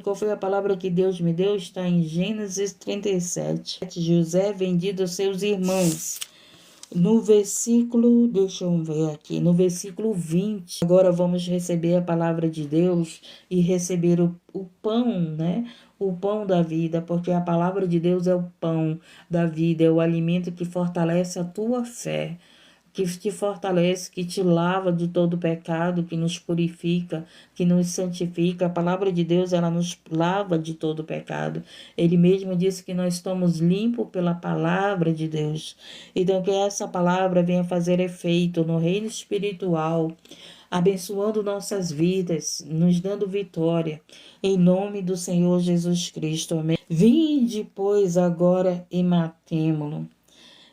Qual foi a palavra que Deus me deu? Está em Gênesis 37. José vendido aos seus irmãos. No versículo, deixa eu ver aqui, no versículo 20. Agora vamos receber a palavra de Deus e receber o pão, né? O pão da vida, porque a palavra de Deus é o pão da vida, é o alimento que fortalece a tua fé, que te fortalece, que te lava de todo pecado, que nos purifica, que nos santifica. A palavra de Deus, ela nos lava de todo pecado. Ele mesmo disse que nós estamos limpos pela palavra de Deus. Então, que essa palavra venha fazer efeito no reino espiritual, abençoando nossas vidas, nos dando vitória, em nome do Senhor Jesus Cristo. Amém. Vinde, pois, agora e matemo-lo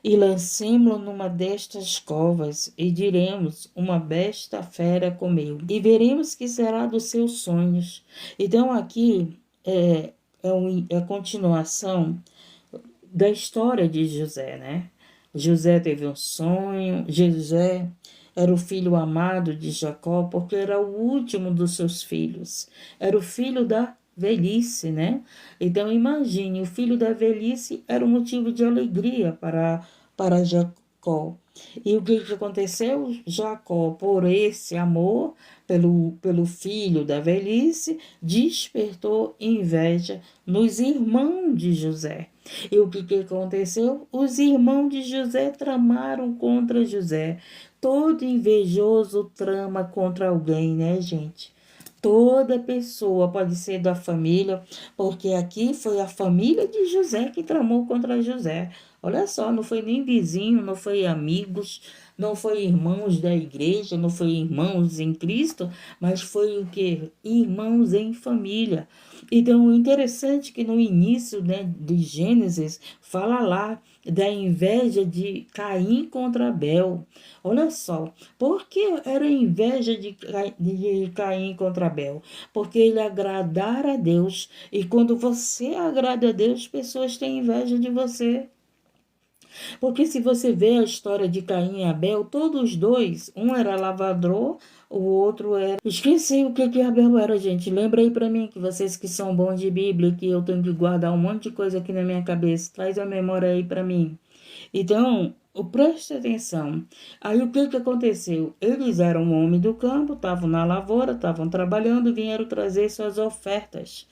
e lancemo-lo numa destas covas, e diremos, uma besta fera comeu, e veremos que será dos seus sonhos. Então aqui é a continuação da história de José, né? José teve um sonho, José era o filho amado de Jacó, porque era o último dos seus filhos, era o filho da velhice, né? Então imagine, o filho da velhice era um motivo de alegria para Jacó. E o que aconteceu? Jacó, por esse amor pelo filho da velhice, despertou inveja nos irmãos de José. E o que aconteceu? Os irmãos de José tramaram contra José. Todo invejoso trama contra alguém, né, gente? Toda pessoa pode ser da família, porque aqui foi a família de José que tramou contra José. Olha só, não foi nem vizinho, não foi amigos, não foi irmãos da igreja, não foi irmãos em Cristo, mas foi o que? Irmãos em família. Então, o interessante é que no início, né, de Gênesis, fala lá da inveja de Caim contra Abel. Olha só, por que era inveja de Caim contra Abel? Porque ele agradara a Deus. E quando você agrada a Deus, pessoas têm inveja de você. Porque se você vê a história de Caim e Abel, todos os dois, um era lavrador, o outro era... Esqueci o que Abel era, gente. Lembra aí pra mim, que vocês que são bons de Bíblia, que eu tenho que guardar um monte de coisa aqui na minha cabeça. Traz a memória aí pra mim. Então, preste atenção. Aí o que aconteceu? Eles eram homens do campo, estavam na lavoura, estavam trabalhando e vieram trazer suas ofertas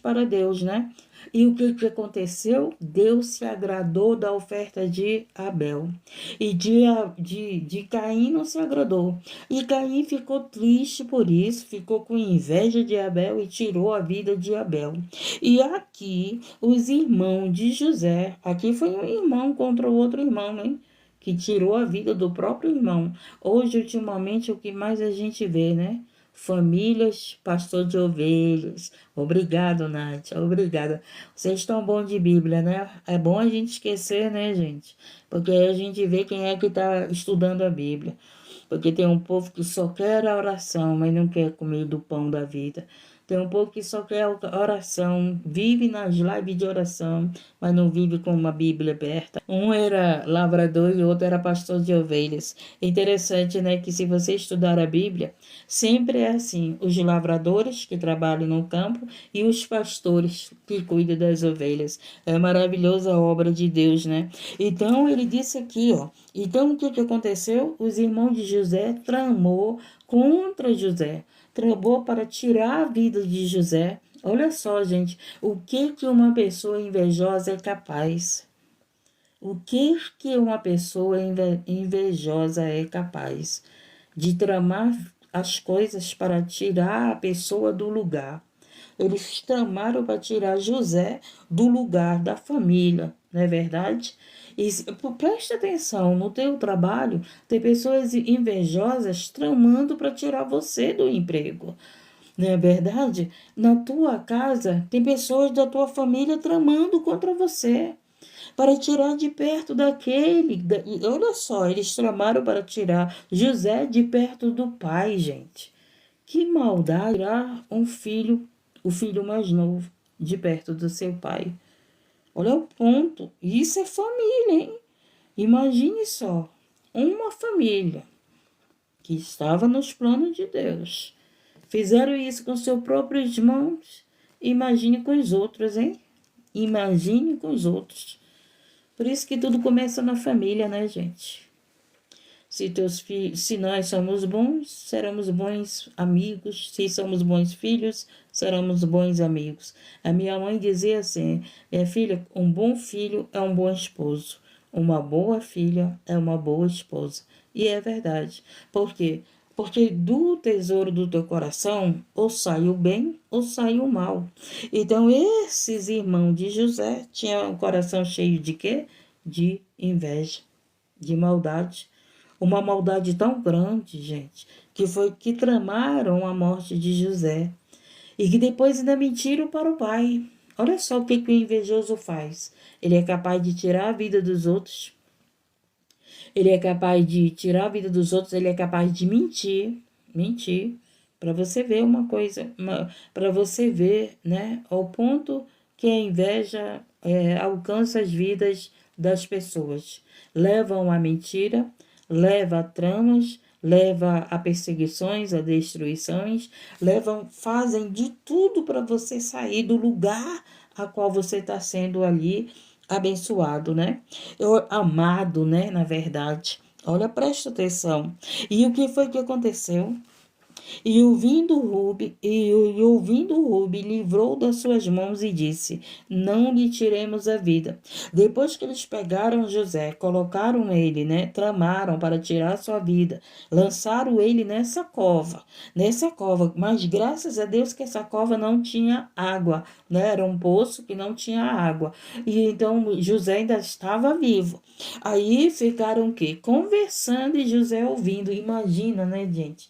para Deus, né? E o que aconteceu? Deus se agradou da oferta de Abel. E de Caim não se agradou. E Caim ficou triste por isso, ficou com inveja de Abel e tirou a vida de Abel. E aqui, os irmãos de José, aqui foi um irmão contra o outro irmão, né? Que tirou a vida do próprio irmão. Hoje, ultimamente, é o que mais a gente vê, né? Famílias, pastor de ovelhas. Obrigado, Nath. Obrigada. Vocês estão bons de Bíblia, né? É bom a gente esquecer, né, gente? Porque aí a gente vê quem é que está estudando a Bíblia. Porque tem um povo que só quer a oração, mas não quer comer do pão da vida. Tem um povo que só quer oração, vive nas lives de oração, mas não vive com uma Bíblia aberta. Um era lavrador e o outro era pastor de ovelhas. Interessante, né, que se você estudar a Bíblia, sempre é assim, os lavradores que trabalham no campo e os pastores que cuidam das ovelhas. É maravilhosa a obra de Deus, né? Então, ele disse aqui, ó, então o que aconteceu? Os irmãos de José tramou contra José, tramou para tirar a vida de José. Olha só, gente, o que uma pessoa invejosa é capaz. O que uma pessoa invejosa é capaz de tramar as coisas para tirar a pessoa do lugar. Eles tramaram para tirar José do lugar da família, não é verdade? E preste atenção, no teu trabalho, tem pessoas invejosas tramando para tirar você do emprego. Não é verdade? Na tua casa, tem pessoas da tua família tramando contra você, para tirar de perto daquele. Olha só, eles tramaram para tirar José de perto do pai, gente. Que maldade tirar um filho, o filho mais novo, de perto do seu pai. Olha o ponto. Isso é família, hein? Imagine só, uma família que estava nos planos de Deus, Fizeram isso com seus próprios irmãos. Imagine com os outros, hein? Imagine com os outros. Por isso que tudo começa na família, né, gente? Se nós somos bons, seremos bons amigos. Se somos bons filhos, seremos bons amigos. A minha mãe dizia assim: minha filha, um bom filho é um bom esposo. Uma boa filha é uma boa esposa. E é verdade. Por quê? Porque do tesouro do teu coração, ou sai o bem, ou sai o mal. Então, esses irmãos de José tinham o coração cheio de quê? De inveja, de maldade. Uma maldade tão grande, gente, que foi que tramaram a morte de José. E que depois ainda mentiram para o pai. Olha só o que o invejoso faz. Ele é capaz de tirar a vida dos outros. Ele é capaz de tirar a vida dos outros. Ele é capaz de mentir. Mentir. Para você ver uma coisa. Para você ver, né? Ao ponto que a inveja alcança as vidas das pessoas. Levam à mentira, leva a tramas, leva a perseguições, a destruições, fazem de tudo para você sair do lugar a qual você está sendo ali abençoado, né? Amado, né? Na verdade. Olha, presta atenção. E o que foi que aconteceu? E ouvindo Rube, livrou das suas mãos e disse: não lhe tiremos a vida. Depois que eles pegaram José, colocaram ele, né? Tramaram para tirar sua vida, lançaram ele nessa cova, mas graças a Deus que essa cova não tinha água, né? Era um poço que não tinha água. E então José ainda estava vivo. Aí ficaram o quê? Conversando e José ouvindo. Imagina, né, gente?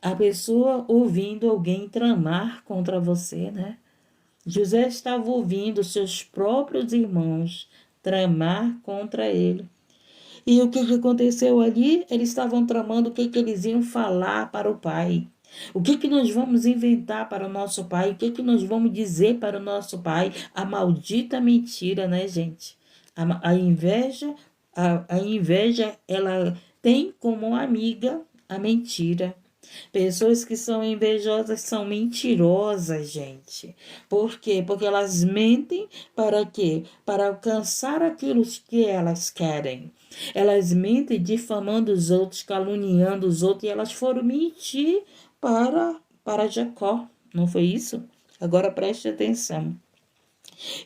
A pessoa ouvindo alguém tramar contra você, né? José estava ouvindo seus próprios irmãos tramar contra ele. E o que aconteceu ali? Eles estavam tramando o que eles iam falar para o pai. O que nós vamos inventar para o nosso pai? O que nós vamos dizer para o nosso pai? A maldita mentira, né, gente? A inveja, a inveja, ela tem como amiga a mentira. Pessoas que são invejosas são mentirosas, gente. Por quê? Porque elas mentem para quê? Para alcançar aquilo que elas querem. Elas mentem difamando os outros, caluniando os outros, e elas foram mentir para Jacó. Não foi isso? Agora preste atenção.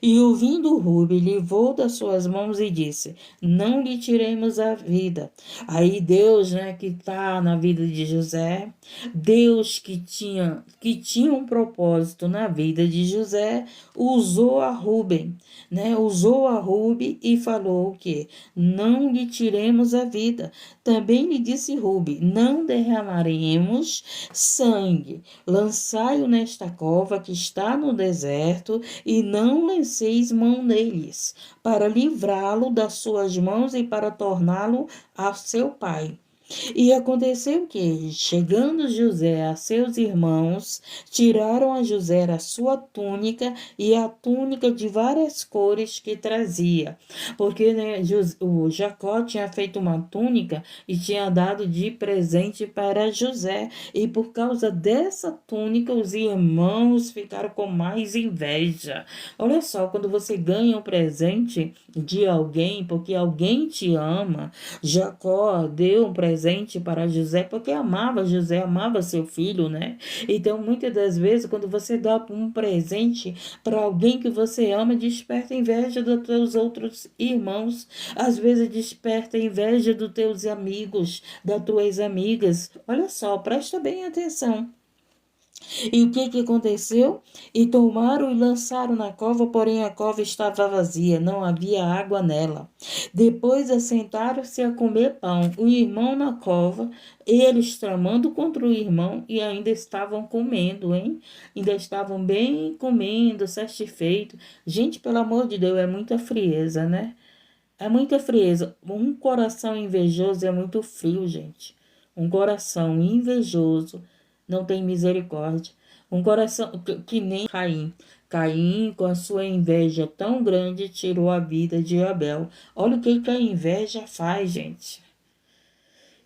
E ouvindo Rube, livrou das suas mãos e disse: não lhe tiremos a vida. Aí Deus, né, que está na vida de José, Deus que tinha um propósito na vida de José, usou a Rubem, né? Usou a Rube e falou o quê? Não lhe tiremos a vida. Também lhe disse Rube: não derramaremos sangue. Lançai-o nesta cova que está no deserto e não lanceis mão neles, para livrá-lo das suas mãos e para torná-lo a seu pai. E aconteceu que, chegando José a seus irmãos, tiraram a José a sua túnica e a túnica de várias cores que trazia. Porque, né, o Jacó tinha feito uma túnica e tinha dado de presente para José. E por causa dessa túnica, os irmãos ficaram com mais inveja. Olha só, quando você ganha um presente de alguém, porque alguém te ama, Jacó deu um presente para José porque amava José, amava seu filho, né? Então, muitas das vezes, quando você dá um presente para alguém que você ama, desperta inveja dos teus outros irmãos. Às vezes, desperta inveja dos teus amigos, das tuas amigas. Olha só, presta bem atenção. E o que aconteceu? E tomaram e lançaram na cova, porém a cova estava vazia, não havia água nela. Depois assentaram-se a comer pão, o irmão na cova, eles tramando contra o irmão e ainda estavam comendo, hein? Ainda estavam bem comendo, satisfeitos. Gente, pelo amor de Deus, é muita frieza, né? É muita frieza. Um coração invejoso é muito frio, gente. Um coração invejoso não tem misericórdia. Um coração que nem Caim. Caim, com a sua inveja tão grande, tirou a vida de Abel. Olha o que a inveja faz, gente.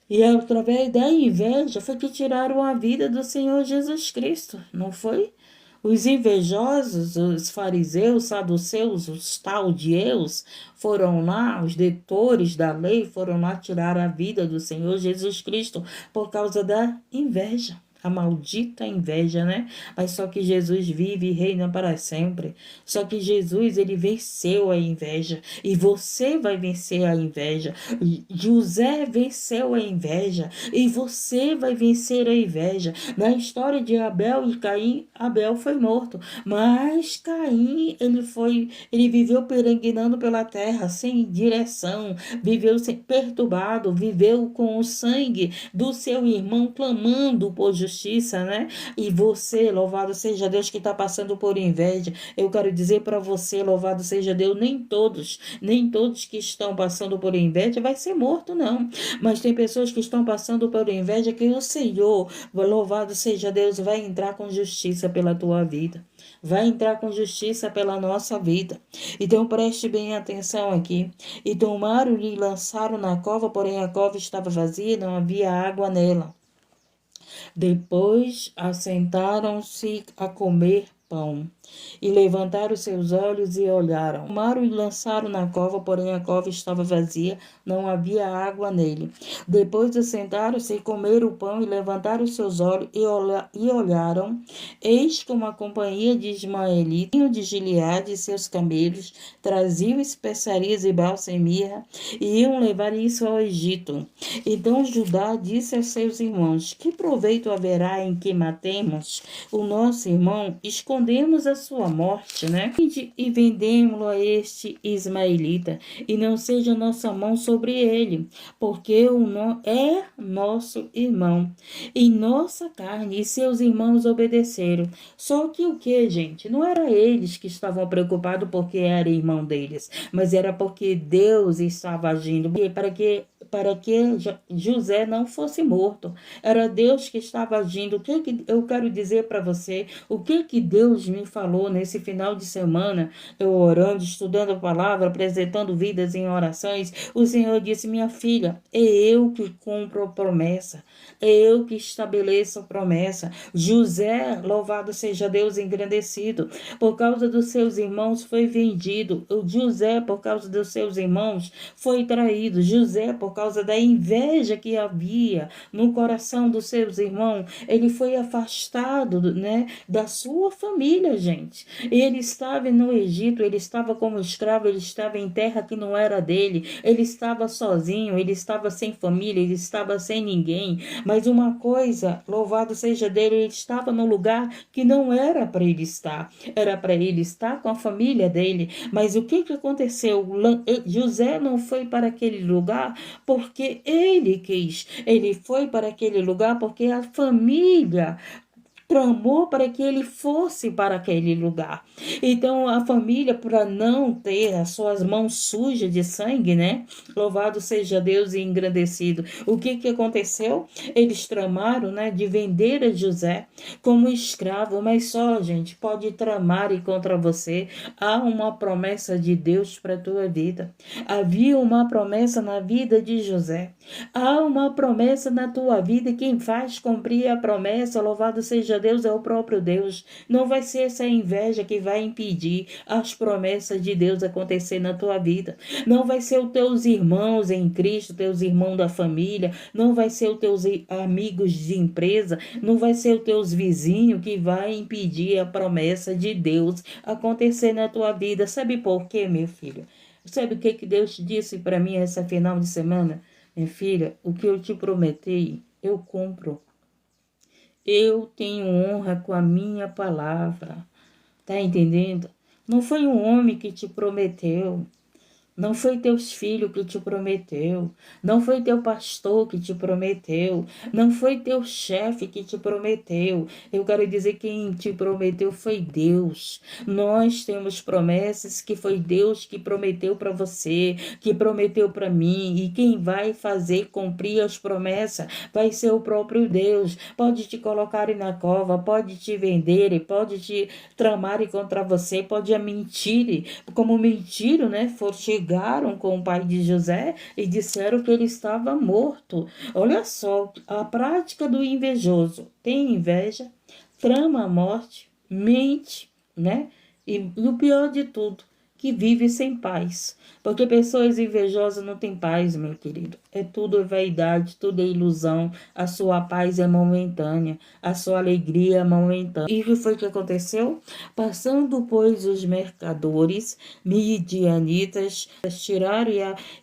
E através da inveja foi que tiraram a vida do Senhor Jesus Cristo, não foi? Os invejosos, os fariseus, saduceus, os taldeus, foram lá, os detores da lei, foram lá tirar a vida do Senhor Jesus Cristo por causa da inveja. A maldita inveja, né? Mas só que Jesus vive e reina para sempre. Só que Jesus, ele venceu a inveja. E você vai vencer a inveja. José venceu a inveja. E você vai vencer a inveja. Na história de Abel e Caim, Abel foi morto. Mas Caim, ele viveu peregrinando pela terra, sem direção. Viveu perturbado, viveu com o sangue do seu irmão, clamando por justiça, né? E você, louvado seja Deus, que está passando por inveja, eu quero dizer para você, louvado seja Deus, nem todos que estão passando por inveja vai ser morto, não. Mas tem pessoas que estão passando por inveja que o Senhor, louvado seja Deus, vai entrar com justiça pela tua vida. Vai entrar com justiça pela nossa vida. Então preste bem atenção aqui. E tomaram e lançaram na cova, porém a cova estava vazia e não havia água nela. Depois assentaram-se a comer pão. E levantaram seus olhos e olharam. Tomaram e lançaram na cova, porém a cova estava vazia, não havia água nele. Depois assentaram-se e comeram o pão e levantaram seus olhos e olharam. Eis que uma companhia de ismaelitas de Gileade e seus camelos traziam especiarias e bálsamo e mirra e iam levar isso ao Egito. Então Judá disse a seus irmãos: que proveito haverá em que matemos o nosso irmão? Escondemos a sua morte, né? E vendemos-lo a este ismaelita, e não seja nossa mão sobre ele, porque é nosso irmão, e nossa carne, e seus irmãos obedeceram. Só que o que, gente? Não era eles que estavam preocupados porque era irmão deles, mas era porque Deus estava agindo, para que José não fosse morto. Era Deus que estava agindo. O que eu quero dizer para você? O que Deus me falou nesse final de semana, eu orando, estudando a palavra, apresentando vidas em orações? O Senhor disse: minha filha, é eu que cumpro a promessa, é eu que estabeleço a promessa. José, louvado seja Deus, engrandecido, por causa dos seus irmãos foi vendido. José, por causa dos seus irmãos, foi traído. José, por causa da inveja que havia no coração dos seus irmãos, ele foi afastado, né, da sua família, gente. Ele estava no Egito, ele estava como escravo, ele estava em terra que não era dele, ele estava sozinho, ele estava sem família, ele estava sem ninguém. Mas uma coisa, louvado seja Deus, ele estava no lugar que não era para ele estar. Era para ele estar com a família dele. Mas o que aconteceu? José não foi para aquele lugar porque ele quis. Ele foi para aquele lugar porque a família tramou para que ele fosse para aquele lugar. Então a família, para não ter as suas mãos sujas de sangue, né? Louvado seja Deus e engrandecido. O que aconteceu? Eles tramaram, né, de vender a José como escravo, mas só, gente, pode tramar e contra você. Há uma promessa de Deus para a tua vida. Havia uma promessa na vida de José. Há uma promessa na tua vida, e quem faz cumprir a promessa, louvado seja Deus, é o próprio Deus. Não vai ser essa inveja que vai impedir as promessas de Deus acontecer na tua vida. Não vai ser os teus irmãos em Cristo, teus irmãos da família, não vai ser os teus amigos de empresa, não vai ser os teus vizinhos que vai impedir a promessa de Deus acontecer na tua vida. Sabe por quê, meu filho? Sabe o que Deus disse para mim essa final de semana? Minha filha, o que eu te prometi, eu cumpro. Eu tenho honra com a minha palavra. Tá entendendo? Não foi um homem que te prometeu. Não foi teus filhos que te prometeu. Não foi teu pastor que te prometeu. Não foi teu chefe que te prometeu. Eu quero dizer que quem te prometeu foi Deus. Nós temos promessas que foi Deus que prometeu para você, que prometeu para mim. E quem vai fazer cumprir as promessas vai ser o próprio Deus. Pode te colocar na cova, pode te vender, pode te tramar contra você, pode mentir, como mentiram, né? Chegou brigaram com o pai de José e disseram que ele estava morto. Olha só, a prática do invejoso. Tem inveja, trama a morte, mente, né? E o pior de tudo, que vive sem paz. Porque pessoas invejosas não têm paz, meu querido. É tudo vaidade, tudo é ilusão. A sua paz é momentânea, a sua alegria é momentânea. E o que foi que aconteceu? Passando, pois, os mercadores midianitas, tiraram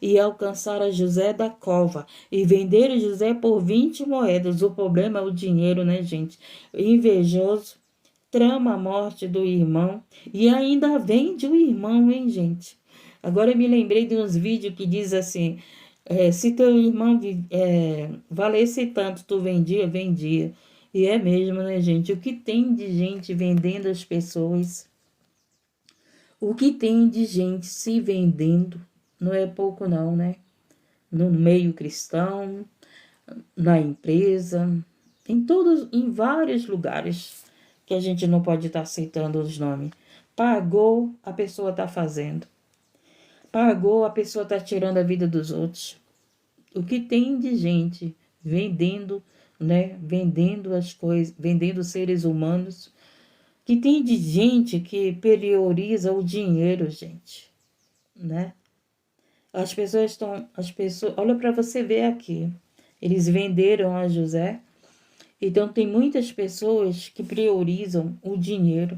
e alcançaram José da cova e venderam José por 20 moedas. O problema é o dinheiro, né, gente? Invejoso trama a morte do irmão e ainda vende o irmão, hein, gente? Agora eu me lembrei de uns vídeos que diz assim, se teu irmão valesse tanto, tu vendia, vendia. E é mesmo, né, gente? O que tem de gente vendendo as pessoas, o que tem de gente se vendendo, não é pouco não, né? No meio cristão, na empresa, em vários lugares que a gente não pode estar aceitando os nomes. Pagou, a pessoa está fazendo. Pagou, a pessoa está tirando a vida dos outros. O que tem de gente vendendo, né? Vendendo as coisas, vendendo seres humanos. Que tem de gente que prioriza o dinheiro, gente, né? As pessoas, olha para você ver aqui. Eles venderam a José. Então, tem muitas pessoas que priorizam o dinheiro,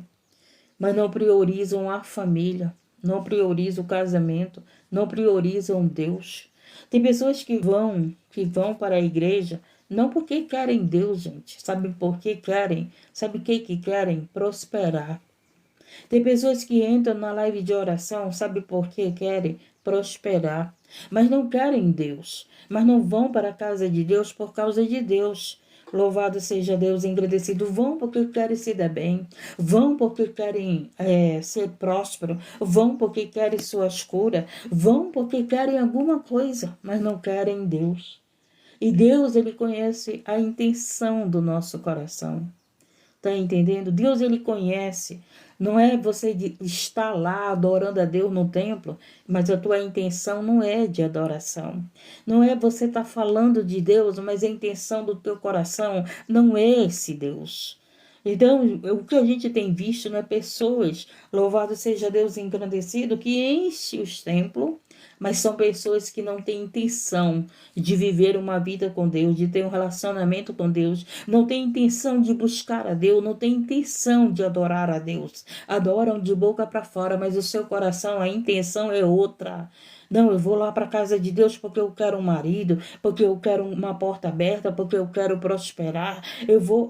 mas não priorizam a família, não priorizam o casamento, não priorizam Deus. Tem pessoas que vão para a igreja, não porque querem Deus, gente. Sabe por que querem? Sabe o que querem? Prosperar. Tem pessoas que entram na live de oração, sabe por que querem? Prosperar. Mas não querem Deus. Mas não vão para a casa de Deus por causa de Deus. Louvado seja Deus, engrandecido. Vão porque querem se dar bem. Vão porque querem ser próspero. Vão porque querem suas curas. Vão porque querem alguma coisa, mas não querem Deus. E Deus, Ele conhece a intenção do nosso coração. Tá entendendo? Deus, Ele conhece. Não é você estar lá adorando a Deus no templo, mas a tua intenção não é de adoração. Não é você estar falando de Deus, mas a intenção do teu coração não é esse Deus. Então, o que a gente tem visto, né, pessoas, louvado seja Deus engrandecido, que enche os templos, mas são pessoas que não têm intenção de viver uma vida com Deus, de ter um relacionamento com Deus, não têm intenção de buscar a Deus, não têm intenção de adorar a Deus. Adoram de boca para fora, mas o seu coração, a intenção é outra. Não, eu vou lá para a casa de Deus porque eu quero um marido, porque eu quero uma porta aberta, porque eu quero prosperar. Eu vou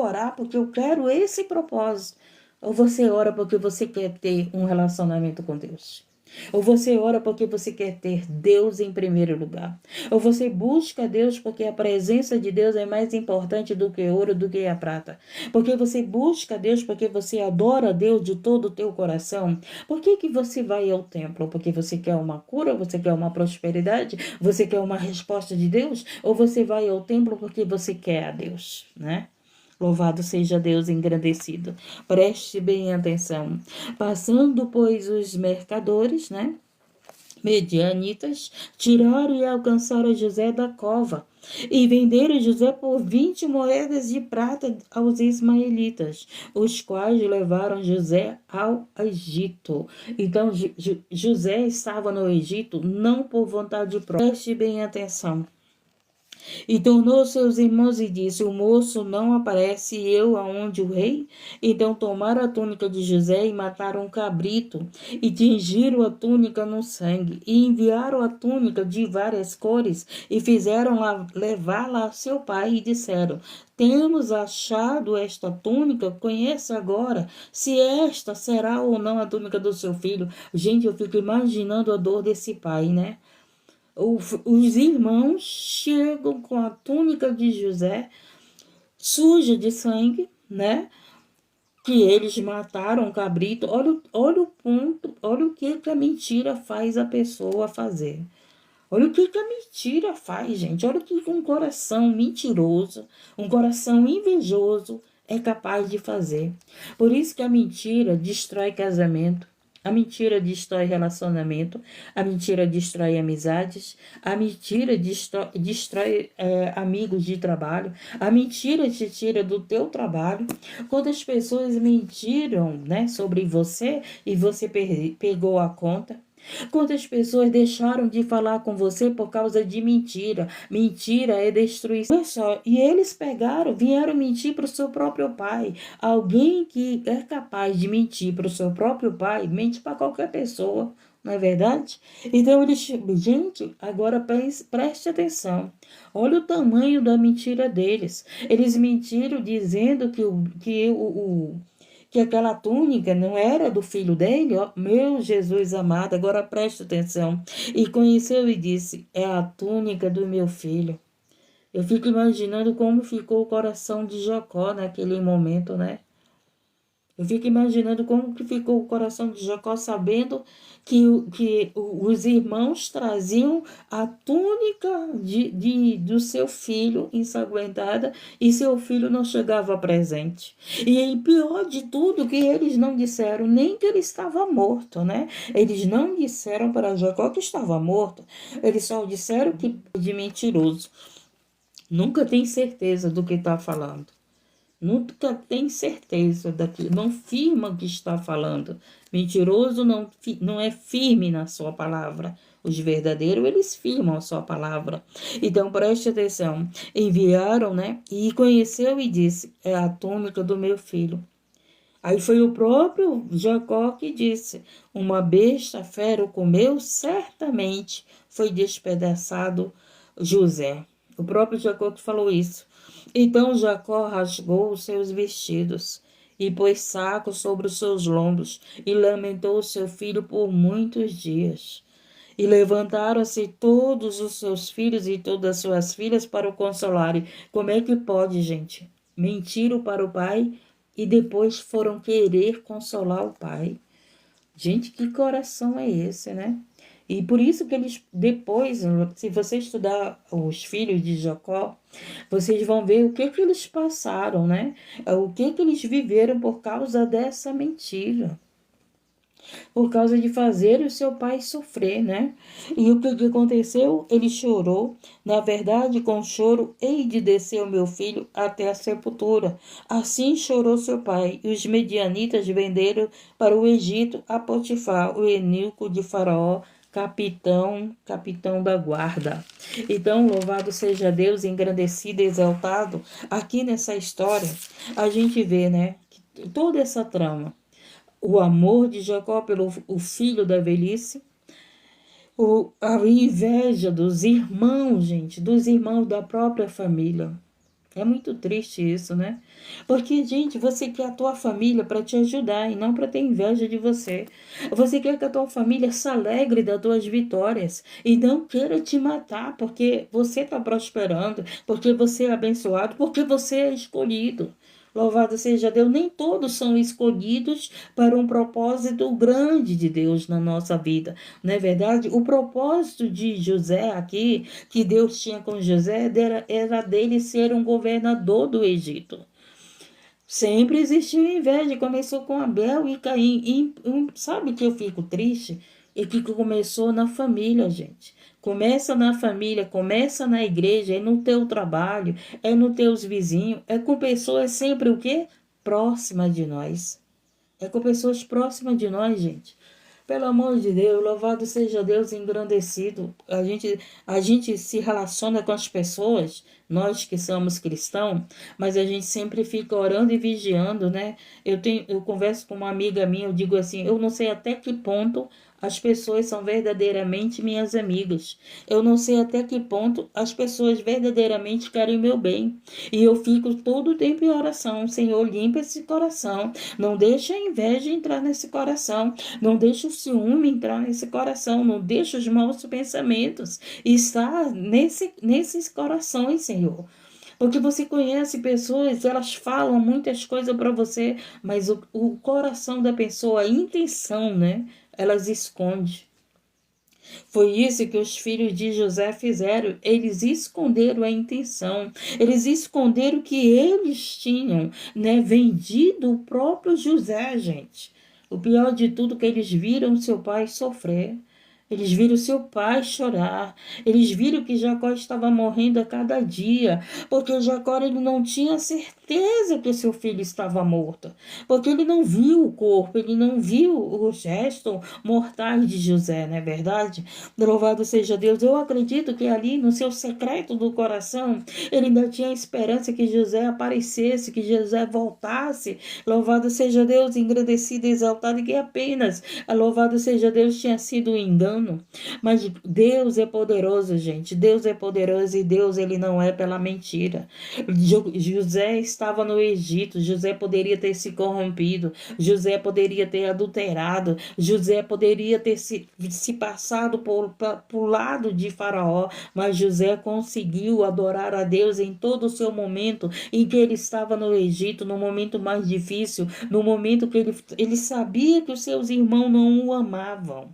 orar porque eu quero esse propósito. Ou você ora porque você quer ter um relacionamento com Deus. Ou você ora porque você quer ter Deus em primeiro lugar. Ou você busca Deus porque a presença de Deus é mais importante do que ouro, do que a prata. Porque você busca Deus porque você adora Deus de todo o teu coração. Por que você vai ao templo? Porque você quer uma cura, você quer uma prosperidade, você quer uma resposta de Deus? Ou você vai ao templo porque você quer a Deus, né? Louvado seja Deus engrandecido. Preste bem atenção. Passando, pois, os mercadores, né? Medianitas, tiraram e alcançaram José da cova e venderam José por 20 moedas de prata aos ismaelitas, os quais levaram José ao Egito. Então, José estava no Egito não por vontade própria. Preste bem atenção. E tornou seus irmãos e disse: o moço não aparece, e eu aonde o rei? Então tomaram a túnica de José e mataram um cabrito, e tingiram a túnica no sangue, e enviaram a túnica de várias cores, e fizeram levá-la a seu pai, e disseram: temos achado esta túnica, conheça agora se esta será ou não a túnica do seu filho. Gente, eu fico imaginando a dor desse pai, né? Os irmãos chegam com a túnica de José suja de sangue, né? Que eles mataram o cabrito. Olha o ponto, olha o que a mentira faz a pessoa fazer. Olha o que a mentira faz, gente. Olha o que um coração mentiroso, um coração invejoso é capaz de fazer. Por isso que a mentira destrói casamento. A mentira destrói relacionamento, a mentira destrói amizades, a mentira destrói amigos de trabalho, a mentira te tira do teu trabalho. Quando as pessoas mentiram, né, sobre você e você pegou a conta, quantas pessoas deixaram de falar com você por causa de mentira? Mentira é destruição. Olha só, e eles vieram mentir para o seu próprio pai. Alguém que é capaz de mentir para o seu próprio pai, mente para qualquer pessoa, não é verdade? Então eles, gente, agora preste atenção. Olha o tamanho da mentira deles. Eles mentiram dizendo que aquela túnica não era do filho dele, ó, meu Jesus amado, agora preste atenção. E conheceu e disse, é a túnica do meu filho. Eu fico imaginando como ficou o coração de Jacó naquele momento, né? Eu fico imaginando como que ficou o coração de Jacó sabendo que os irmãos traziam a túnica do seu filho ensanguentada e seu filho não chegava presente. E pior de tudo, que eles não disseram nem que ele estava morto, né? Eles não disseram para Jacó que estava morto. Eles só disseram que de mentiroso. Nunca tem certeza do que está falando. Nunca tem certeza daquilo, não firma o que está falando. Mentiroso não é firme na sua palavra. Os verdadeiros, eles firmam a sua palavra. Então, preste atenção. Enviaram, né? E conheceu e disse, é a túnica do meu filho. Aí foi o próprio Jacó que disse, uma besta fera o comeu, certamente foi despedaçado José. O próprio Jacó que falou isso. Então Jacó rasgou os seus vestidos e pôs saco sobre os seus lombos e lamentou o seu filho por muitos dias. E levantaram-se todos os seus filhos e todas as suas filhas para o consolarem. Como é que pode, gente? Mentiram para o pai e depois foram querer consolar o pai. Gente, que coração é esse, né? E por isso que eles, depois, se você estudar os filhos de Jacó, vocês vão ver o que eles passaram, né? O que eles viveram por causa dessa mentira. Por causa de fazer o seu pai sofrer, né? E o que aconteceu? Ele chorou. Na verdade, com choro, hei de descer o meu filho até a sepultura. Assim chorou seu pai. E os medianitas venderam para o Egito a Potifar, o eunuco de Faraó, capitão da guarda. Então, louvado seja Deus, engrandecido e exaltado. Aqui nessa história, a gente vê, né, toda essa trama. O amor de Jacó pelo o filho da velhice, a inveja dos irmãos, gente, dos irmãos da própria família. É muito triste isso, né? Porque, gente, você quer a tua família para te ajudar e não para ter inveja de você. Você quer que a tua família se alegre das tuas vitórias e não queira te matar porque você está prosperando, porque você é abençoado, porque você é escolhido. Louvado seja Deus, nem todos são escolhidos para um propósito grande de Deus na nossa vida, não é verdade? O propósito de José aqui, que Deus tinha com José, era dele ser um governador do Egito. Sempre existiu inveja, começou com Abel e Caim. Sabe que eu fico triste? É que começou na família, gente. Começa na família, começa na igreja, é no teu trabalho, é nos teus vizinhos, é com pessoas sempre o quê? Próximas de nós. É com pessoas próximas de nós, gente. Pelo amor de Deus, louvado seja Deus engrandecido. A gente se relaciona com as pessoas, nós que somos cristãos, mas a gente sempre fica orando e vigiando, né? Eu converso com uma amiga minha, eu digo assim, eu não sei até que ponto as pessoas são verdadeiramente minhas amigas. Eu não sei até que ponto as pessoas verdadeiramente querem meu bem. E eu fico todo o tempo em oração. Senhor, limpa esse coração. Não deixa a inveja entrar nesse coração. Não deixa o ciúme entrar nesse coração. Não deixa os maus pensamentos estar nesses corações, Senhor. Porque você conhece pessoas, elas falam muitas coisas para você, mas o coração da pessoa, a intenção, né? Elas escondem. Foi isso que os filhos de José fizeram. Eles esconderam a intenção. Eles esconderam que eles tinham, né, vendido o próprio José, gente. O pior de tudo é que eles viram seu pai sofrer. Eles viram seu pai chorar. Eles viram que Jacó estava morrendo a cada dia, porque Jacó ele não tinha certeza que seu filho estava morto, porque ele não viu o corpo, ele não viu os restos mortais de José, não é verdade? Louvado seja Deus. Eu acredito que ali no seu secreto do coração, ele ainda tinha esperança que José aparecesse, que José voltasse. Louvado seja Deus, engrandecido e exaltado, e que apenas, louvado seja Deus, tinha sido um engano. Mas Deus é poderoso, gente. Deus é poderoso e Deus ele não é pela mentira. José estava no Egito. José poderia ter se corrompido. José poderia ter adulterado. José poderia ter se passado por lado de Faraó. Mas José conseguiu adorar a Deus em todo o seu momento em que ele estava no Egito, no momento mais difícil, no momento que ele sabia que os seus irmãos não o amavam.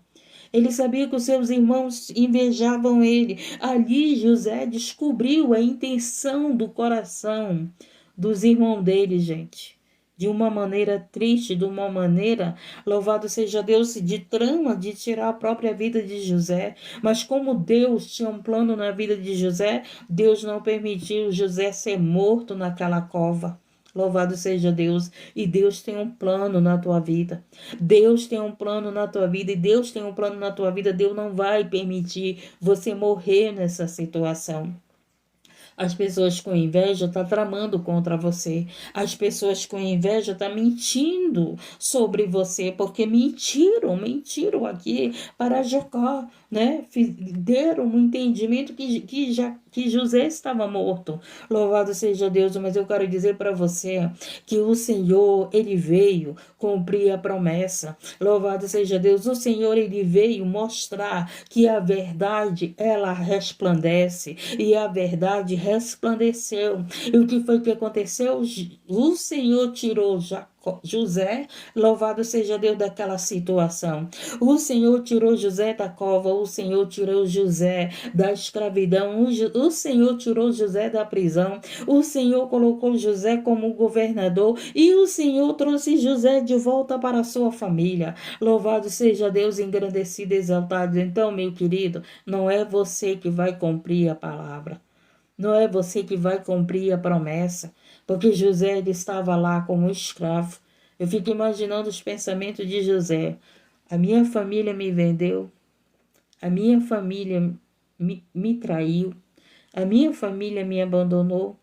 Ele sabia que os seus irmãos invejavam ele. Ali José descobriu a intenção do coração dos irmãos dele, gente. De uma maneira triste, de uma maneira, louvado seja Deus, de trama de tirar a própria vida de José. Mas como Deus tinha um plano na vida de José, Deus não permitiu José ser morto naquela cova. Louvado seja Deus. E Deus tem um plano na tua vida. Deus tem um plano na tua vida. E Deus tem um plano na tua vida. Deus não vai permitir você morrer nessa situação. As pessoas com inveja estão tramando contra você. As pessoas com inveja estão mentindo sobre você, porque mentiram aqui para Jacó, né? Deram um entendimento que José estava morto. Louvado seja Deus, mas eu quero dizer para você que o Senhor, ele veio cumprir a promessa. Louvado seja Deus, o Senhor, ele veio mostrar que a verdade, ela resplandece, e a verdade resplandeceu. E o que foi que aconteceu? O Senhor tirou José, louvado seja Deus, daquela situação. O Senhor tirou José da cova, o Senhor tirou José da escravidão, o Senhor tirou José da prisão, o Senhor colocou José como governador e o Senhor trouxe José de volta para a sua família. Louvado seja Deus, engrandecido e exaltado. Então, meu querido, não é você que vai cumprir a palavra. Não é você que vai cumprir a promessa, porque José ele estava lá como escravo. Eu fico imaginando os pensamentos de José. A minha família me vendeu, a minha família me traiu, a minha família me abandonou.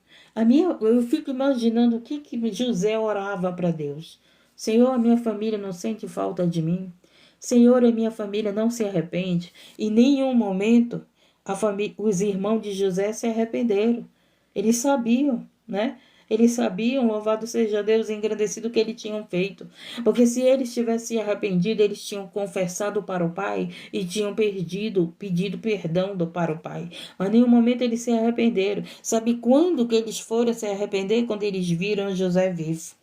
Eu fico imaginando o que José orava para Deus. Senhor, a minha família não sente falta de mim. Senhor, a minha família não se arrepende. Em nenhum momento os irmãos de José se arrependeram. Eles sabiam, né? Eles sabiam, louvado seja Deus, engrandecido, o que eles tinham feito. Porque se eles tivessem arrependido, eles tinham confessado para o pai e tinham pedido perdão para o pai. Mas em nenhum momento eles se arrependeram. Sabe quando que eles foram se arrepender? Quando eles viram José vivo.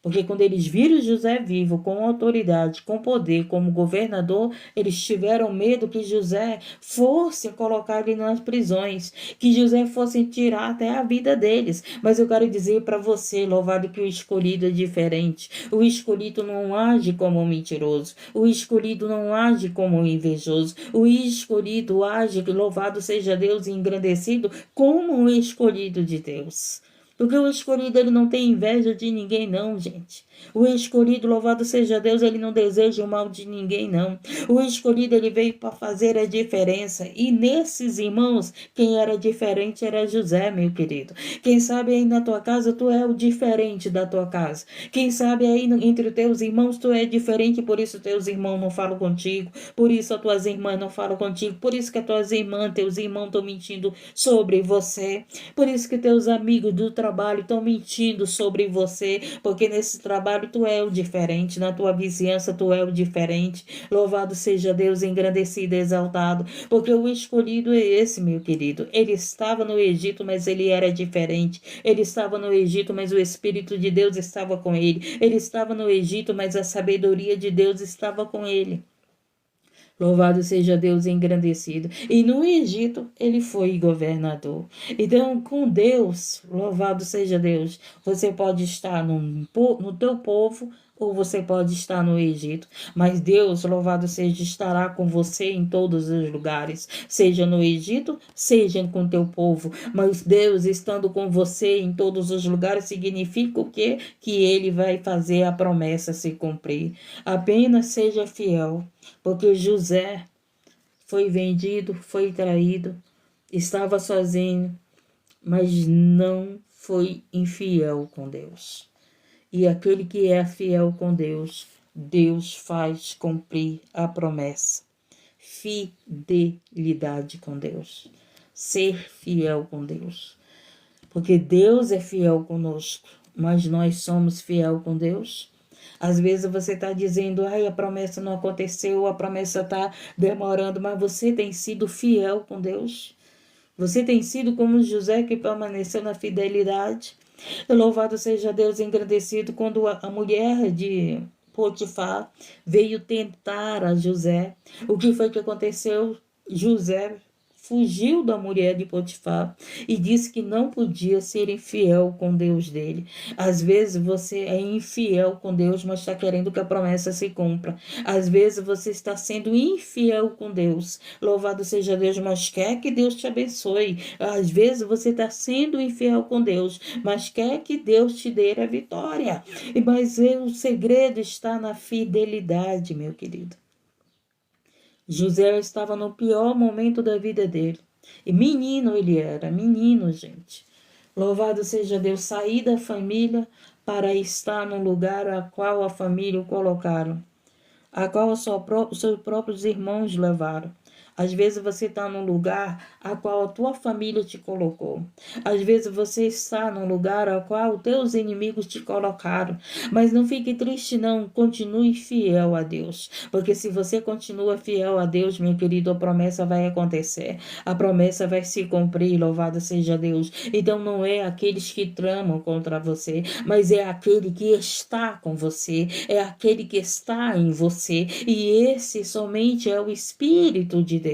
Porque quando eles viram José vivo, com autoridade, com poder, como governador, eles tiveram medo que José fosse colocar ele nas prisões, que José fosse tirar até a vida deles. Mas eu quero dizer para você, louvado, que o escolhido é diferente. O escolhido não age como um mentiroso. O escolhido não age como um invejoso. O escolhido age, louvado seja Deus, engrandecido, como um escolhido de Deus. Porque o escolhido, ele não tem inveja de ninguém, não, gente. O escolhido, louvado seja Deus, ele não deseja o mal de ninguém, não. O escolhido, ele veio para fazer a diferença. E nesses irmãos, quem era diferente era José, meu querido. Quem sabe aí na tua casa, tu é o diferente da tua casa. Quem sabe aí entre os teus irmãos, tu é diferente, por isso teus irmãos não falam contigo. Por isso as tuas irmãs não falam contigo. Por isso que as tuas irmãs, teus irmãos estão mentindo sobre você. Por isso que teus amigos do trabalho estão mentindo sobre você. Porque nesse trabalho tu é o diferente, na tua vizinhança tu é o diferente. Louvado seja Deus, engrandecido e exaltado, porque o escolhido é esse, meu querido. Ele estava no Egito, mas ele era diferente. Ele estava no Egito, mas o Espírito de Deus estava com ele. Ele estava no Egito, mas a sabedoria de Deus estava com ele. Louvado seja Deus, engrandecido. E no Egito ele foi governador. Então, com Deus, louvado seja Deus, você pode estar no teu povo ou você pode estar no Egito, mas Deus, louvado seja, estará com você em todos os lugares, seja no Egito, seja com teu povo, mas Deus estando com você em todos os lugares significa o quê? Que Ele vai fazer a promessa se cumprir. Apenas seja fiel, porque José foi vendido, foi traído, estava sozinho, mas não foi infiel com Deus. E aquele que é fiel com Deus, Deus faz cumprir a promessa. Fidelidade com Deus. Ser fiel com Deus. Porque Deus é fiel conosco, mas nós somos fiel com Deus. Às vezes você está dizendo, ai, a promessa não aconteceu, a promessa está demorando, mas você tem sido fiel com Deus. Você tem sido como José que permaneceu na fidelidade. Louvado seja Deus, engrandecido, quando a mulher de Potifar veio tentar a José. O que foi que aconteceu? José fugiu da mulher de Potifar e disse que não podia ser infiel com Deus dele. Às vezes você é infiel com Deus, mas está querendo que a promessa se cumpra. Às vezes você está sendo infiel com Deus. Louvado seja Deus, mas quer que Deus te abençoe. Às vezes você está sendo infiel com Deus, mas quer que Deus te dê a vitória. Mas o segredo está na fidelidade, meu querido. José estava no pior momento da vida dele. E menino ele era, menino, gente. Louvado seja Deus, sair da família para estar no lugar a qual a família o colocaram, a qual os seus próprios irmãos levaram. Às vezes você está num lugar a qual a tua família te colocou. Às vezes você está num lugar a qual os teus inimigos te colocaram. Mas não fique triste não, continue fiel a Deus. Porque se você continua fiel a Deus, meu querido, a promessa vai acontecer. A promessa vai se cumprir, louvado seja Deus. Então não é aqueles que tramam contra você, mas é aquele que está com você. É aquele que está em você. E esse somente é o Espírito de Deus.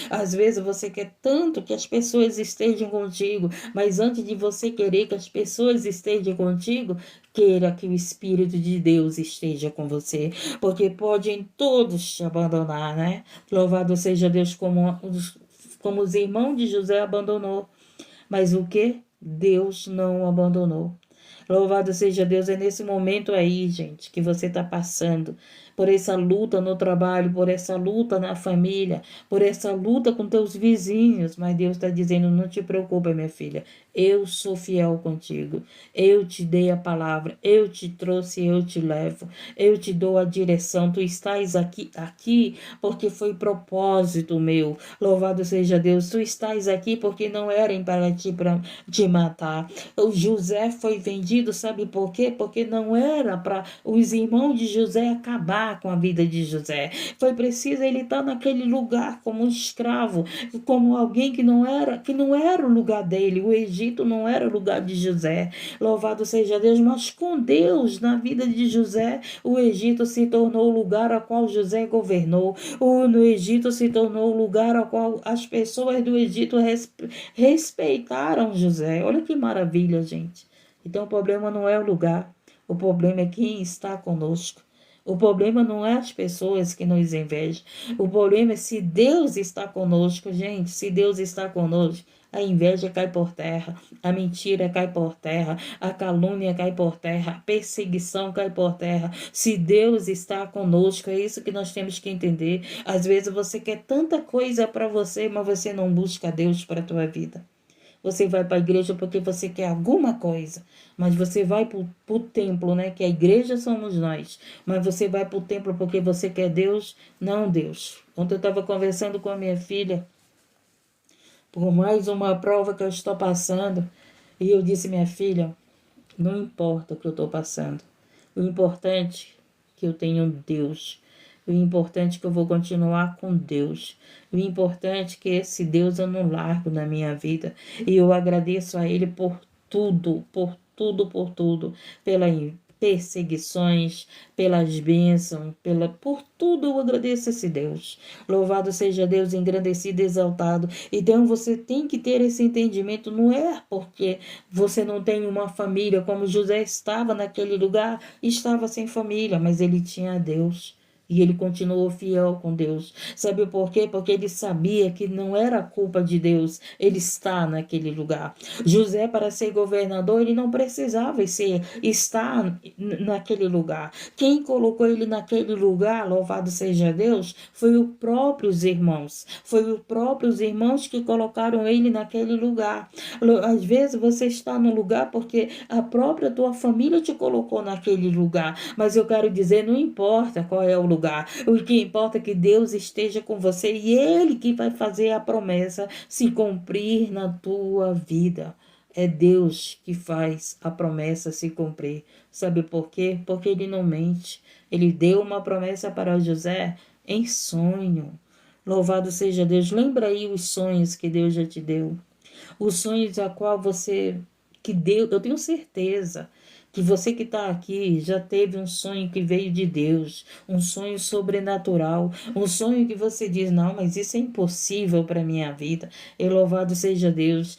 Às vezes você quer tanto que as pessoas estejam contigo, mas antes de você querer que as pessoas estejam contigo, queira que o Espírito de Deus esteja com você, porque podem todos te abandonar, né? Louvado seja Deus, como os irmãos de José abandonou, mas o que? Deus não abandonou. Louvado seja Deus, é nesse momento aí, gente, que você está passando por essa luta no trabalho, por essa luta na família, por essa luta com teus vizinhos, mas Deus está dizendo, não te preocupa, minha filha, eu sou fiel contigo, eu te dei a palavra, eu te trouxe, eu te levo, eu te dou a direção, tu estás aqui porque foi propósito meu, louvado seja Deus, tu estás aqui porque não eram para te matar. O José foi vendido, sabe por quê? Porque não era para os irmãos de José acabar com a vida de José. Foi preciso ele estar naquele lugar como um escravo, como alguém que não era o lugar dele. O Egito não era o lugar de José. Louvado seja Deus, mas com Deus na vida de José, o Egito se tornou o lugar a qual José governou. No Egito se tornou o lugar a qual as pessoas do Egito respeitaram José. Olha que maravilha, gente. Então o problema não é o lugar, o problema é quem está conosco. O problema não é as pessoas que nos invejam. O problema é se Deus está conosco, gente. Se Deus está conosco, a inveja cai por terra, a mentira cai por terra, a calúnia cai por terra, a perseguição cai por terra. Se Deus está conosco, é isso que nós temos que entender. Às vezes você quer tanta coisa para você, mas você não busca Deus para a tua vida. Você vai para a igreja porque você quer alguma coisa, mas você vai para o templo, né? Que a igreja somos nós. Mas você vai para o templo porque você quer Deus? Não, Deus. Ontem eu estava conversando com a minha filha, por mais uma prova que eu estou passando, e eu disse, minha filha, não importa o que eu estou passando. O importante é que eu tenho Deus. O importante é que eu vou continuar com Deus. O importante é que esse Deus eu não largo na minha vida. E eu agradeço a Ele por tudo, por tudo, por tudo. perseguições, pelas bênçãos, por tudo eu agradeço a esse Deus. Louvado seja Deus, engrandecido, exaltado. Então você tem que ter esse entendimento, não é porque você não tem uma família, como José estava naquele lugar, estava sem família, mas ele tinha Deus. E ele continuou fiel com Deus. Sabe por quê? Porque ele sabia que não era culpa de Deus ele estar naquele lugar. José, para ser governador, ele não precisava estar naquele lugar. Quem colocou ele naquele lugar, louvado seja Deus, foi os próprios irmãos. Foi os próprios irmãos que colocaram ele naquele lugar. Às vezes você está no lugar porque a própria tua família te colocou naquele lugar. Mas eu quero dizer, não importa qual é o lugar. O que importa é que Deus esteja com você e Ele que vai fazer a promessa se cumprir na tua vida. É Deus que faz a promessa se cumprir. Sabe por quê? Porque Ele não mente. Ele deu uma promessa para José em sonho. Louvado seja Deus. Lembra aí os sonhos que Deus já te deu. Os sonhos a qual que Deus, eu tenho certeza que você que está aqui já teve um sonho que veio de Deus, um sonho sobrenatural, um sonho que você diz, não, mas isso é impossível para a minha vida. E louvado seja Deus,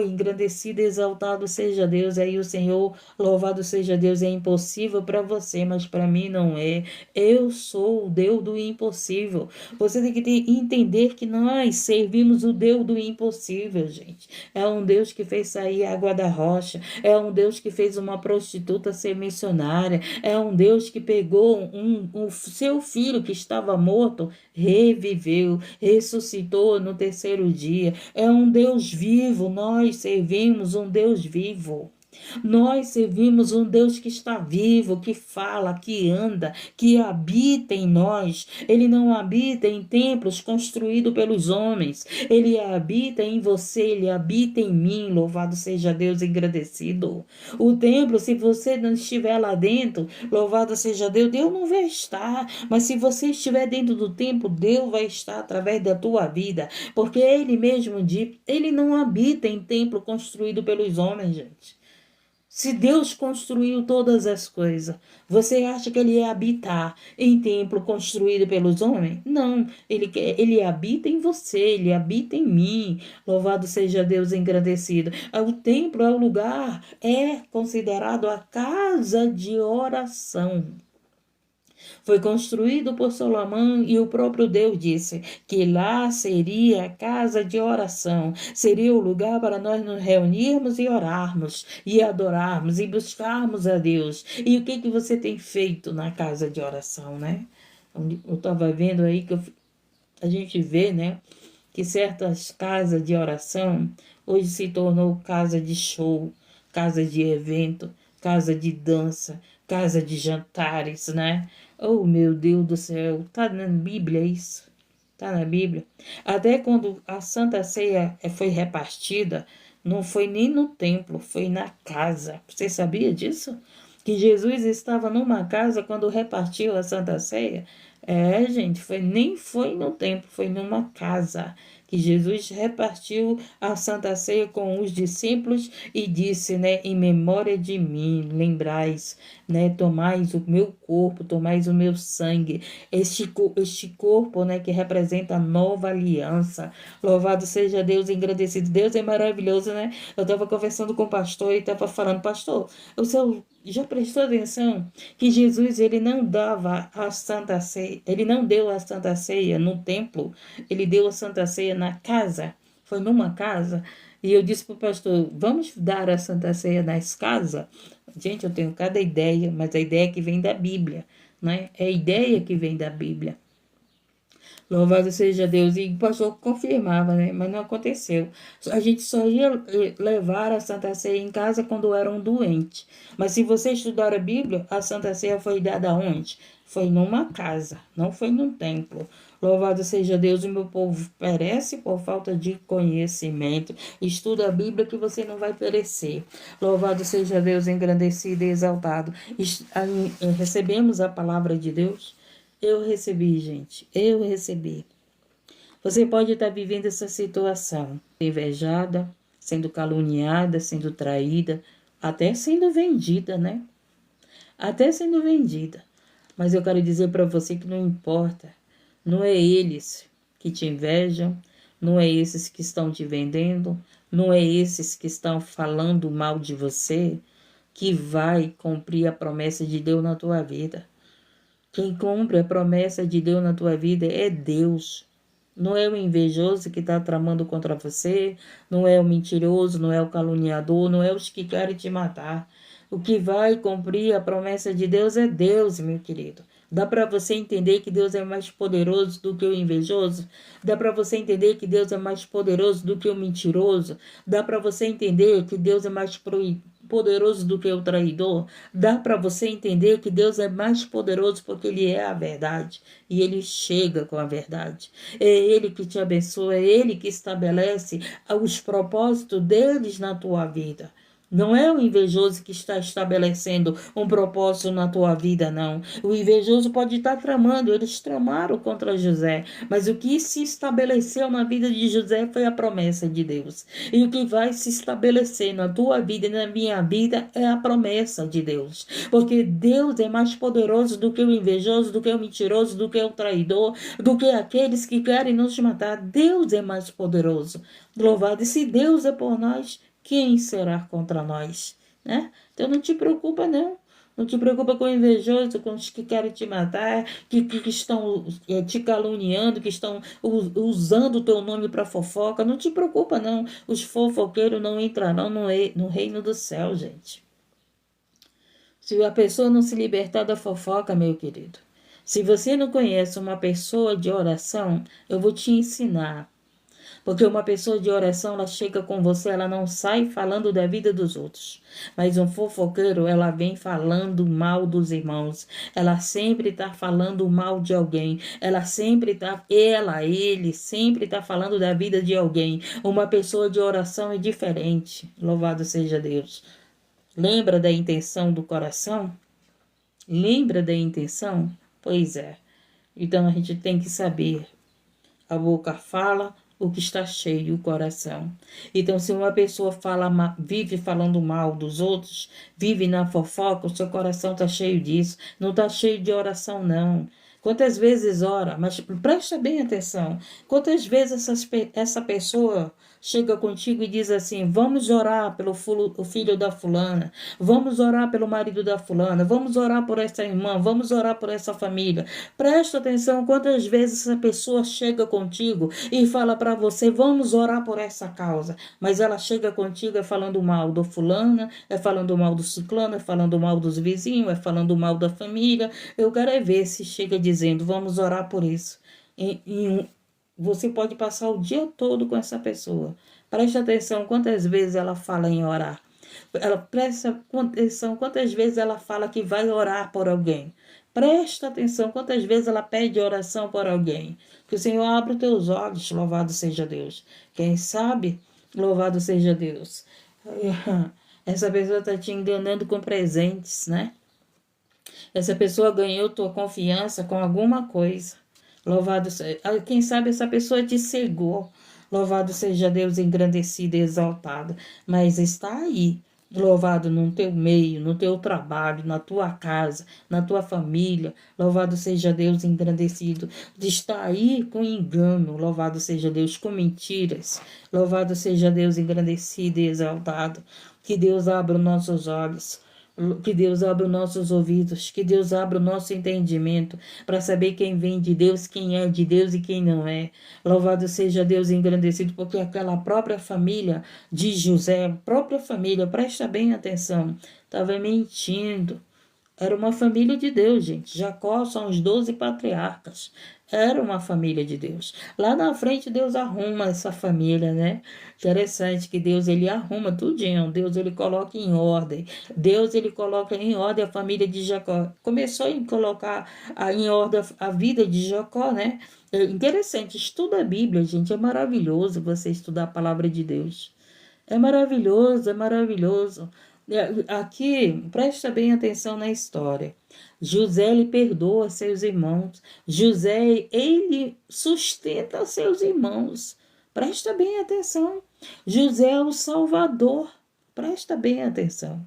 engrandecido, exaltado seja Deus, aí o Senhor, louvado seja Deus, é impossível para você, mas para mim não é. Eu sou o Deus do impossível. Você tem que entender que nós servimos o Deus do impossível, gente. É um Deus que fez sair água da rocha, é um Deus que fez uma prostituta ser missionária, é um Deus que pegou o seu filho que estava morto, reviveu, ressuscitou no terceiro dia. É um Deus vivo, nós servimos um Deus vivo. Nós servimos um Deus que está vivo, que fala, que anda, que habita em nós. Ele não habita em templos construídos pelos homens. Ele habita em você, ele habita em mim. Louvado seja Deus, engrandecido. O templo, se você não estiver lá dentro, louvado seja Deus, Deus não vai estar. Mas se você estiver dentro do templo, Deus vai estar através da tua vida. Porque ele mesmo diz, ele não habita em templo construído pelos homens, gente. Se Deus construiu todas as coisas, você acha que ele ia habitar em templo construído pelos homens? Não, ele habita em você, ele habita em mim. Louvado seja Deus, engrandecido. O templo é o lugar, é considerado a casa de oração. Foi construído por Salomão e o próprio Deus disse que lá seria a casa de oração, seria o lugar para nós nos reunirmos e orarmos, e adorarmos, e buscarmos a Deus. E o que você tem feito na casa de oração, né? Eu estava vendo aí que a gente vê, né, que certas casas de oração hoje se tornou casa de show, casa de evento, casa de dança, casa de jantares, né? Oh, meu Deus do céu, tá na Bíblia isso? Tá na Bíblia. Até quando a Santa Ceia foi repartida, não foi nem no templo, foi na casa. Você sabia disso? Que Jesus estava numa casa quando repartiu a Santa Ceia? É, gente, nem foi no templo, foi numa casa que Jesus repartiu a Santa Ceia com os discípulos e disse, né, em memória de mim, lembrais, né, tomais o meu corpo, tomais o meu sangue, este corpo, né, que representa a nova aliança. Louvado seja Deus, engrandecido. Deus é maravilhoso, né? Eu estava conversando com o pastor e estava falando, pastor, o senhor já prestou atenção que Jesus, ele não dava a Santa Ceia, ele não deu a Santa Ceia no templo, ele deu a Santa Ceia na casa, foi numa casa. E eu disse para o pastor, vamos dar a Santa Ceia nas casas? Gente, eu tenho cada ideia, mas a ideia que vem da Bíblia, né? É a ideia que vem da Bíblia. Louvado seja Deus. E o pastor confirmava, né? Mas não aconteceu. A gente só ia levar a Santa Ceia em casa quando era um doente. Mas se você estudar a Bíblia, a Santa Ceia foi dada onde? Foi numa casa, não foi num templo. Louvado seja Deus, o meu povo perece por falta de conhecimento. Estuda a Bíblia que você não vai perecer. Louvado seja Deus, engrandecido e exaltado. Recebemos a palavra de Deus. Eu recebi, gente. Eu recebi. Você pode estar vivendo essa situação. Invejada, sendo caluniada, sendo traída, até sendo vendida, né? até sendo vendida. Mas eu quero dizer para você que não importa, não é eles que te invejam, não é esses que estão te vendendo, não é esses que estão falando mal de você que vai cumprir a promessa de Deus na tua vida. Quem cumpre a promessa de Deus na tua vida é Deus. Não é o invejoso que está tramando contra você, não é o mentiroso, não é o caluniador, não é os que querem te matar. O que vai cumprir a promessa de Deus é Deus, meu querido. Dá para você entender que Deus é mais poderoso do que o invejoso? Dá para você entender que Deus é mais poderoso do que o mentiroso? Dá para você entender que Deus é mais poderoso do que o traidor? Dá para você entender que Deus é mais poderoso porque Ele é a verdade e Ele chega com a verdade. É Ele que te abençoa, é Ele que estabelece os propósitos deles na tua vida. Não é o invejoso que está estabelecendo um propósito na tua vida, não. O invejoso pode estar tramando, eles tramaram contra José, mas o que se estabeleceu na vida de José foi a promessa de Deus. E o que vai se estabelecer na tua vida e na minha vida é a promessa de Deus. Porque Deus é mais poderoso do que o invejoso, do que o mentiroso, do que o traidor, do que aqueles que querem nos matar. Deus é mais poderoso. Louvado. E se Deus é por nós, quem será contra nós? Né? Então não te preocupa, não. Não te preocupa com o invejoso, com os que querem te matar, que estão te caluniando, que estão usando o teu nome para fofoca. Não te preocupa, não. Os fofoqueiros não entrarão no reino do céu, gente. Se a pessoa não se libertar da fofoca, meu querido. Se você não conhece uma pessoa de oração, eu vou te ensinar. Porque uma pessoa de oração, ela chega com você, ela não sai falando da vida dos outros. Mas um fofoqueiro, ela vem falando mal dos irmãos. Ela sempre está falando mal de alguém. Ele sempre está falando da vida de alguém. Uma pessoa de oração é diferente. Louvado seja Deus. Lembra da intenção do coração? Lembra da intenção? Pois é. Então a gente tem que saber. A boca fala o que está cheio o coração. Então, se uma pessoa vive falando mal dos outros, vive na fofoca, o seu coração está cheio disso. Não está cheio de oração, não. Quantas vezes ora? Mas presta bem atenção. Quantas vezes essa pessoa chega contigo e diz assim: vamos orar pelo o filho da fulana, vamos orar pelo marido da fulana, vamos orar por essa irmã, vamos orar por essa família. Presta atenção quantas vezes essa pessoa chega contigo e fala para você: vamos orar por essa causa. Mas ela chega contigo falando mal do fulana, falando mal do ciclano, falando mal dos vizinhos, falando mal da família. Eu quero ver se chega dizendo: vamos orar por isso. Você pode passar o dia todo com essa pessoa. Preste atenção quantas vezes ela fala em orar. Presta atenção quantas vezes ela fala que vai orar por alguém. Presta atenção quantas vezes ela pede oração por alguém. Que o Senhor abra os teus olhos, louvado seja Deus. Quem sabe, louvado seja Deus. Essa pessoa está te enganando com presentes, né? Essa pessoa ganhou tua confiança com alguma coisa. Louvado seja. Quem sabe essa pessoa te cegou. Louvado seja Deus, engrandecido e exaltado. Mas está aí. Louvado no teu meio, no teu trabalho, na tua casa, na tua família. Louvado seja Deus, engrandecido. Está aí com engano. Louvado seja Deus, com mentiras. Louvado seja Deus, engrandecido e exaltado. Que Deus abra os nossos olhos. Que Deus abra os nossos ouvidos, que Deus abra o nosso entendimento para saber quem vem de Deus, quem é de Deus e quem não é. Louvado seja Deus, engrandecido, porque aquela própria família de José, própria família, presta bem atenção, estava mentindo. Era uma família de Deus, gente. Jacó são os 12 patriarcas. Era uma família de Deus. Lá na frente Deus arruma essa família, né? Interessante que Deus ele arruma tudinho. Deus ele coloca em ordem. Deus ele coloca em ordem a família de Jacó. Começou a colocar em ordem a vida de Jacó, né? É interessante. Estuda a Bíblia, gente. É maravilhoso você estudar a palavra de Deus. É maravilhoso, é maravilhoso. Aqui, presta bem atenção na história. José, ele perdoa seus irmãos. José, ele sustenta seus irmãos. Presta bem atenção. José é o Salvador. Presta bem atenção.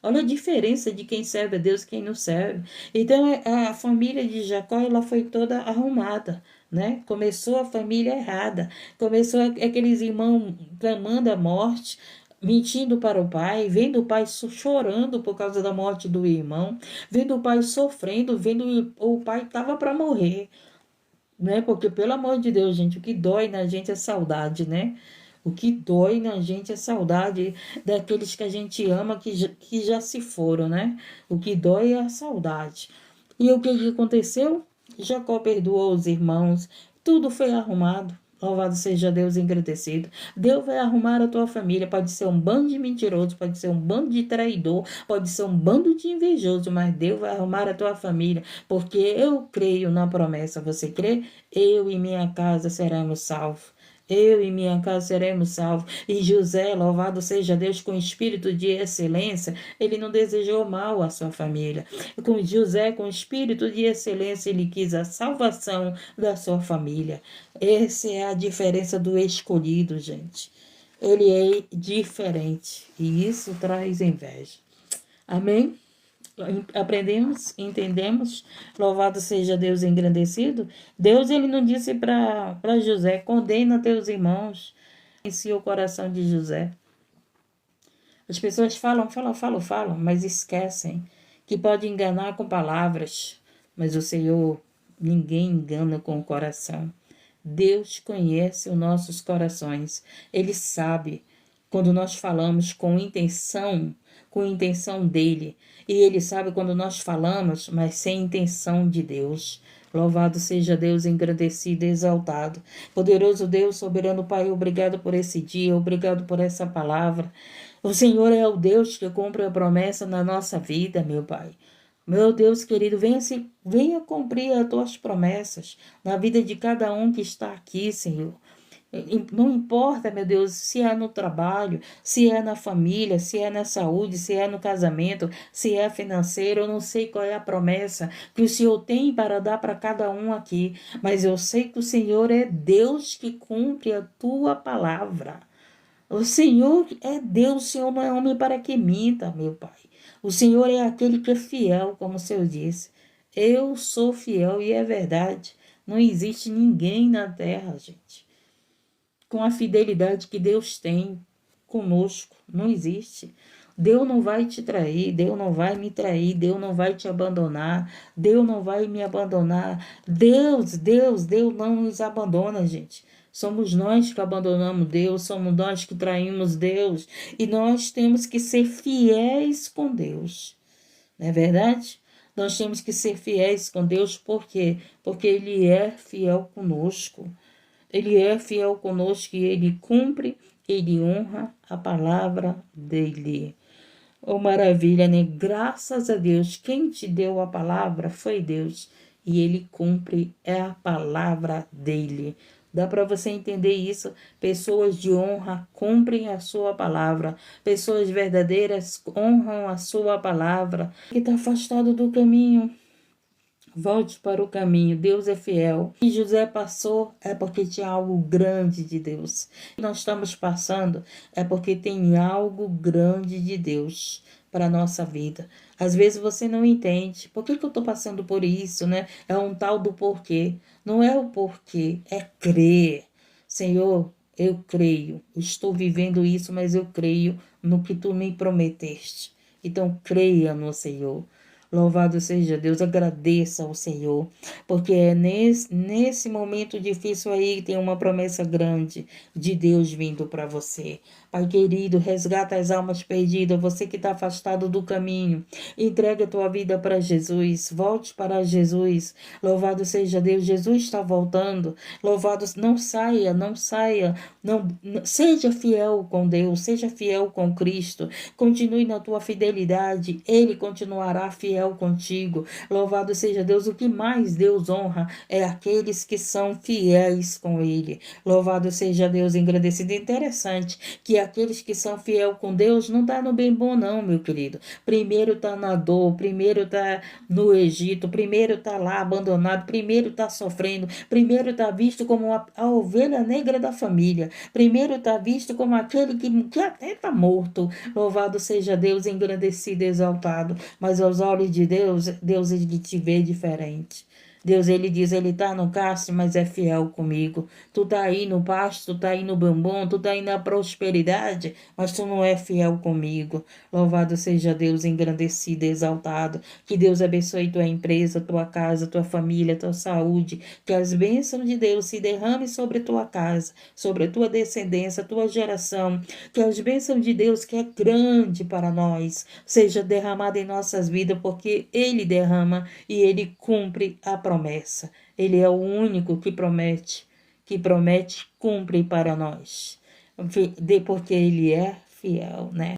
Olha a diferença de quem serve a Deus e quem não serve. Então, a família de Jacó, ela foi toda arrumada, né? Começou a família errada. Começou aqueles irmãos clamando a morte, mentindo para o pai, vendo o pai chorando por causa da morte do irmão, vendo o pai sofrendo, vendo o pai estava para morrer, né? Porque, pelo amor de Deus, gente, o que dói na gente é saudade, né? O que dói na gente é saudade daqueles que a gente ama que já se foram, né? O que dói é a saudade. E o que aconteceu? Jacó perdoou os irmãos, tudo foi arrumado. Louvado seja Deus engrandecido. Deus vai arrumar a tua família. Pode ser um bando de mentiroso, pode ser um bando de traidor, pode ser um bando de invejoso, mas Deus vai arrumar a tua família, porque eu creio na promessa. Você crê? Eu e minha casa seremos salvos. Eu e minha casa seremos salvos. E José, louvado seja Deus, com espírito de excelência, ele não desejou mal à sua família. Com José, com espírito de excelência, ele quis a salvação da sua família. Essa é a diferença do escolhido, gente. Ele é diferente e isso traz inveja. Amém? Aprendemos, entendemos, louvado seja Deus engrandecido. Deus, ele não disse para José, condena teus irmãos. Em o coração de José. As pessoas falam, mas esquecem que pode enganar com palavras, mas o Senhor, ninguém engana com o coração. Deus conhece os nossos corações. Ele sabe quando nós falamos com intenção dele. E ele sabe quando nós falamos, mas sem intenção de Deus. Louvado seja Deus, engrandecido e exaltado. Poderoso Deus, soberano Pai, obrigado por esse dia, obrigado por essa palavra. O Senhor é o Deus que cumpre a promessa na nossa vida, meu Pai. Meu Deus querido, venha cumprir as tuas promessas na vida de cada um que está aqui, Senhor. Não importa, meu Deus, se é no trabalho, se é na família, se é na saúde, se é no casamento, se é financeiro, eu não sei qual é a promessa que o Senhor tem para dar para cada um aqui, mas eu sei que o Senhor é Deus que cumpre a tua palavra. O Senhor é Deus, o Senhor não é homem para que minta, meu Pai. O Senhor é aquele que é fiel, como o Senhor disse. Eu sou fiel e é verdade. Não existe ninguém na terra, gente, com a fidelidade que Deus tem conosco. Não existe. Deus não vai te trair, Deus não vai me trair, Deus não vai te abandonar, Deus não vai me abandonar. Deus não nos abandona, gente. Somos nós que abandonamos Deus, somos nós que traímos Deus, e nós temos que ser fiéis com Deus. Não é verdade? Nós temos que ser fiéis com Deus, por quê? Porque Ele é fiel conosco. Ele é fiel conosco e Ele cumpre, Ele honra a palavra dEle. Oh, maravilha, né? Graças a Deus, quem te deu a palavra foi Deus e Ele cumpre a palavra dEle. Dá para você entender isso? Pessoas de honra cumprem a sua palavra. Pessoas verdadeiras honram a sua palavra. Que está afastado do caminho, volte para o caminho, Deus é fiel. E José passou é porque tinha algo grande de Deus. Nós estamos passando é porque tem algo grande de Deus para a nossa vida. Às vezes você não entende. Por que eu estou passando por isso, né? É um tal do porquê. Não é o porquê, é crer. Senhor, eu creio. Estou vivendo isso, mas eu creio no que tu me prometeste. Então creia no Senhor. Louvado seja Deus, agradeça ao Senhor, porque é nesse momento difícil aí tem uma promessa grande de Deus vindo para você. Pai querido, resgata as almas perdidas, você que está afastado do caminho, entrega a tua vida para Jesus, volte para Jesus. Louvado seja Deus, Jesus está voltando. Louvado, não saia, não, seja fiel com Deus, seja fiel com Cristo, continue na tua fidelidade, Ele continuará fiel fiel contigo. Louvado seja Deus. O que mais Deus honra é aqueles que são fiéis com Ele. Louvado seja Deus, engrandecido. Interessante que aqueles que são fiel com Deus não tá no bem bom não, meu querido. Primeiro tá na dor, primeiro tá no Egito, primeiro tá lá abandonado, primeiro tá sofrendo, primeiro tá visto como a ovelha negra da família, primeiro tá visto como aquele que até tá morto. Louvado seja Deus, engrandecido, exaltado. Mas aos olhos de Deus, Deus ele te vê diferente. Deus, ele diz, ele tá no cárcere, mas é fiel comigo. Tu tá aí no pasto, tu tá aí no bom, tu tá aí na prosperidade, mas tu não é fiel comigo. Louvado seja Deus, engrandecido, exaltado. Que Deus abençoe tua empresa, tua casa, tua família, tua saúde. Que as bênçãos de Deus se derramem sobre tua casa, sobre a tua descendência, tua geração. Que as bênçãos de Deus, que é grande para nós, seja derramada em nossas vidas, porque Ele derrama e Ele cumpre a promessa. Ele é o único que promete, cumpre para nós. Porque Ele é fiel, né?